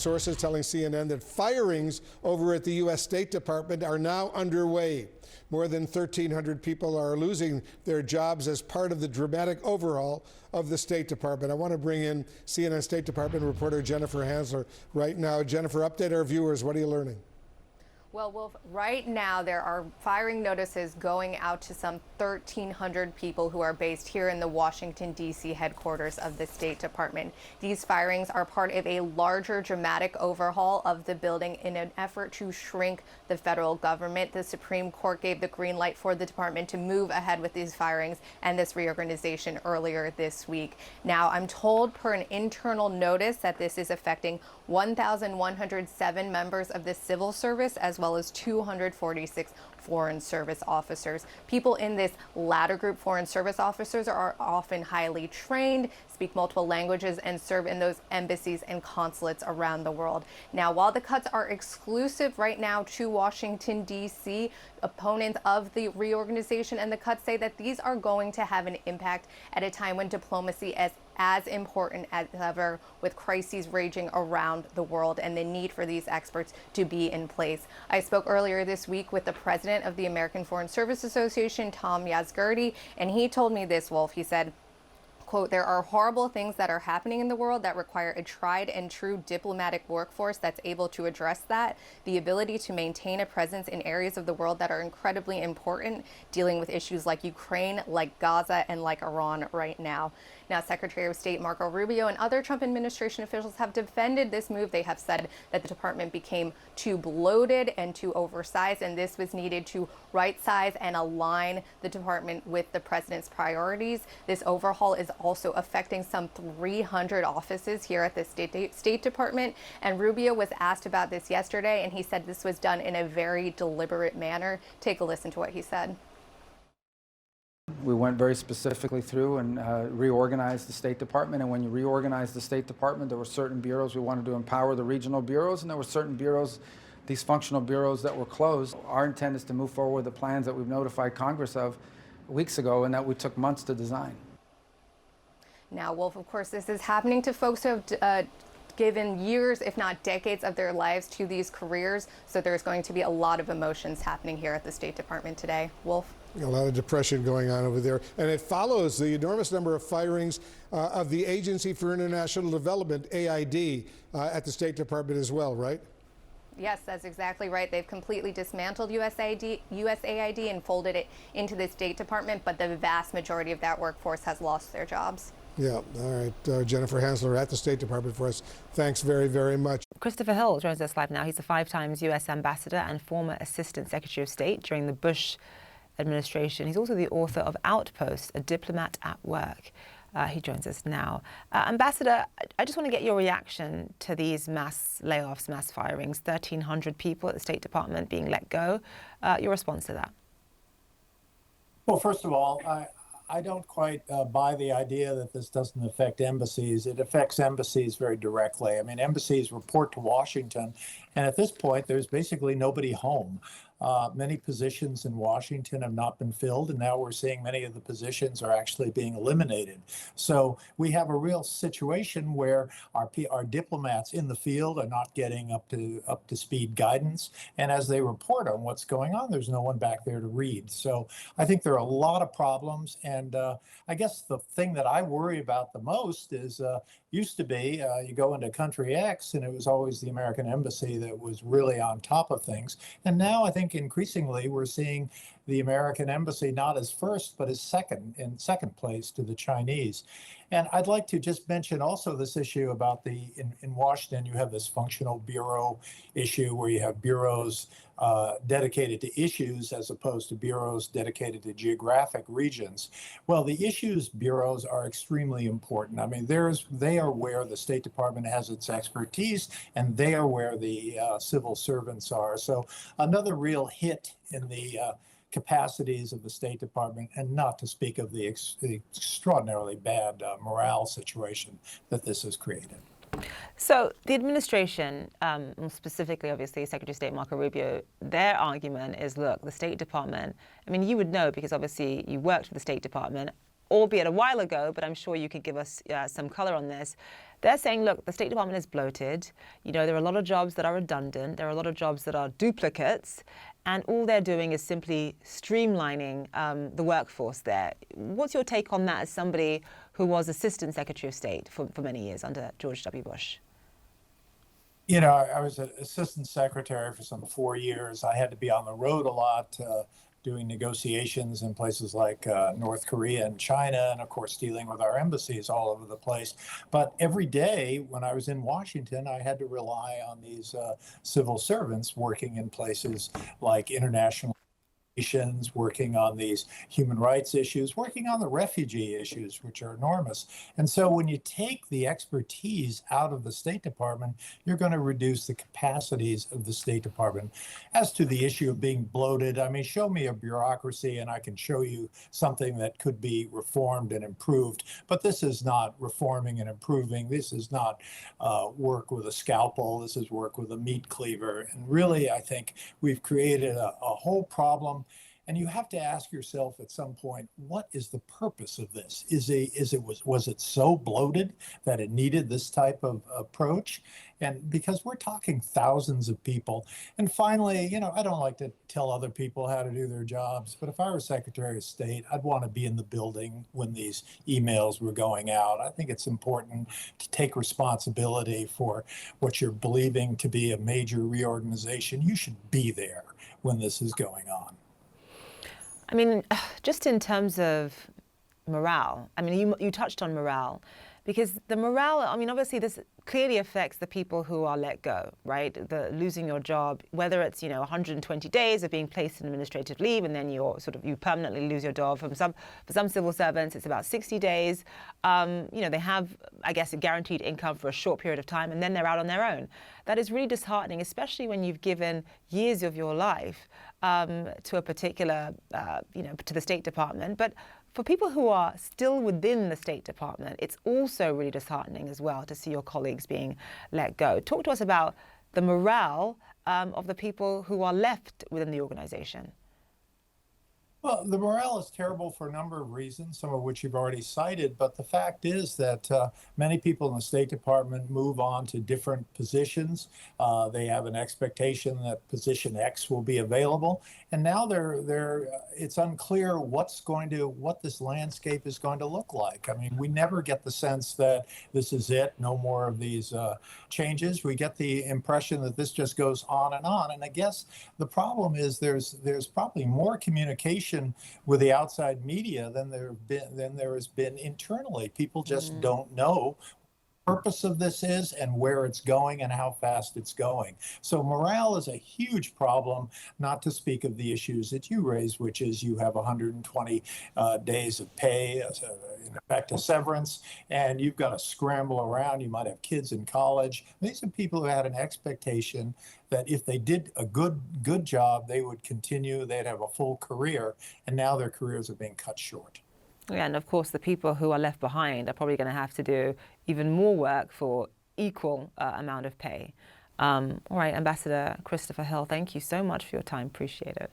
sources telling CNN that firings over at the U.S. State Department are now underway. More than 1,300 people are losing their jobs as part of the dramatic overhaul of the State Department. I want to bring in CNN State Department reporter Jennifer Hansler right now. Jennifer, update our viewers. What are you learning? Well, Wolf, right now there are firing notices going out to some 1,300 people who are based here in the Washington, D.C. headquarters of the State Department. These firings are part of a larger dramatic overhaul of the building in an effort to shrink the federal government. The Supreme Court gave the green light for the department to move ahead with these firings and this reorganization earlier this week. Now, I'm told per an internal notice that this is affecting 1,107 members of the civil service as well as 246 foreign service officers. People in this latter group, foreign service officers, are often highly trained, speak multiple languages, and serve in those embassies and consulates around the world. Now, while the cuts are exclusive right now to Washington, D.C., opponents of the reorganization and the cuts say that these are going to have an impact at a time when diplomacy is as important as ever, with crises raging around the world and the need for these experts to be in place. I spoke earlier this week with the president of the American Foreign Service Association, Tom Yazgurty, and he told me this, Wolf. He said, quote, "There are horrible things that are happening in the world that require a tried and true diplomatic workforce that's able to address that. The ability to maintain a presence in areas of the world that are incredibly important, dealing with issues like Ukraine, like Gaza, and like Iran right now." Now, Secretary of State Marco Rubio and other Trump administration officials have defended this move. They have said that the department became too bloated and too oversized, and this was needed to right-size and align the department with the president's priorities. This overhaul is also affecting some 300 offices here at the State Department, and Rubio was asked about this yesterday, and he said this was done in a very deliberate manner. Take a listen to what he said. We went very specifically through and reorganized the State Department. And when you reorganize the State Department, there were certain bureaus we wanted to empower the regional bureaus, and there were certain bureaus, these functional bureaus, that were closed. Our intent is to move forward with the plans that we've notified Congress of weeks ago and that we took months to design. Now, Wolf, of course, this is happening to folks who have given years, if not decades, of their lives to these careers. So there's going to be a lot of emotions happening here at the State Department today. Wolf? A lot of depression going on over there. And it follows the enormous number of firings of the Agency for International Development, AID, at the State Department as well, right? Yes, that's exactly right. They've completely dismantled USAID and folded it into the State Department, but the vast majority of that workforce has lost their jobs. Yeah, all right. Jennifer Hansler at the State Department for us. Thanks very, very much. Christopher Hill joins us live now. He's a 5-time U.S. ambassador and former Assistant Secretary of State during the Bush administration. He's also the author of Outpost, A Diplomat at Work. He joins us now. Ambassador, I just want to get your reaction to these mass layoffs, mass firings, 1,300 people at the State Department being let go. Your response to that? Well, first of all, I don't quite buy the idea that this doesn't affect embassies. It affects embassies very directly. I mean, embassies report to Washington, and at this point, there's basically nobody home. Many positions in Washington have not been filled, and now we're seeing many of the positions are actually being eliminated. So we have a real situation where our diplomats in the field are not getting up to speed guidance, and as they report on what's going on, there's no one back there to read. So I think there are a lot of problems, and I guess the thing that I worry about the most is used to be you go into country X and it was always the American embassy that was really on top of things. And now I think increasingly we're seeing the American embassy not as first, but as in second place to the Chinese. And I'd like to just mention also this issue about in Washington, you have this functional bureau issue where you have bureaus dedicated to issues as opposed to bureaus dedicated to geographic regions. Well, the issues bureaus are extremely important. I mean, they are where the State Department has its expertise, and they are where the civil servants are. So another real hit in the capacities of the State Department, and not to speak of the extraordinarily bad morale situation that this has created. So the administration, specifically, obviously, Secretary of State Marco Rubio, their argument is, look, the State Department, I mean, you would know because obviously you worked for the State Department, albeit a while ago, but I'm sure you could give us some color on this. They're saying, look, the State Department is bloated. You know, there are a lot of jobs that are redundant. There are a lot of jobs that are duplicates. And all they're doing is simply streamlining the workforce there. What's your take on that as somebody who was Assistant Secretary of State for many years under George W. Bush? You know, I was an assistant secretary for some 4 years. I had to be on the road a lot, doing negotiations in places like North Korea and China, and of course dealing with our embassies all over the place. But every day when I was in Washington, I had to rely on these civil servants working in places like international relations, working on these human rights issues, working on the refugee issues, which are enormous. And so when you take the expertise out of the State Department, you're going to reduce the capacities of the State Department. As to the issue of being bloated, I mean, show me a bureaucracy and I can show you something that could be reformed and improved. But this is not reforming and improving. This is not work with a scalpel. This is work with a meat cleaver. And really, I think we've created a whole problem. And you have to ask yourself at some point, what is the purpose of this? Was it so bloated that it needed this type of approach? And because we're talking thousands of people. And finally, you know, I don't like to tell other people how to do their jobs, but if I were Secretary of State, I'd want to be in the building when these emails were going out. I think it's important to take responsibility for what you're believing to be a major reorganization. You should be there when this is going on. I mean, just in terms of morale, I mean, you touched on morale, because the morale, I mean, obviously this clearly affects the people who are let go, right? The losing your job, whether it's, you know, 120 days of being placed in administrative leave and then you permanently lose your job. For some civil servants, it's about 60 days. You know, they have, I guess, a guaranteed income for a short period of time and then they're out on their own. That is really disheartening, especially when you've given years of your life to a particular, you know, to the State Department. But for people who are still within the State Department, it's also really disheartening as well to see your colleagues being let go. Talk to us about the morale of the people who are left within the organization. Well, the morale is terrible for a number of reasons, some of which you've already cited. But the fact is that many people in the State Department move on to different positions. They have an expectation that position X will be available, and now it's unclear what this landscape is going to look like. I mean, we never get the sense that this is it, no more of these changes. We get the impression that this just goes on. And I guess the problem is there's probably more communication with the outside media than there has been internally. People just don't know purpose of this is and where it's going and how fast it's going. So morale is a huge problem, not to speak of the issues that you raised, which is you have 120 days of pay, in effect a severance, and you've got to scramble around. You might have kids in college. These are people who had an expectation that if they did a good job, they would continue, they'd have a full career, and now their careers are being cut short. Yeah, and of course, the people who are left behind are probably going to have to do even more work for equal amount of pay. All right, Ambassador Christopher Hill, thank you so much for your time. Appreciate it.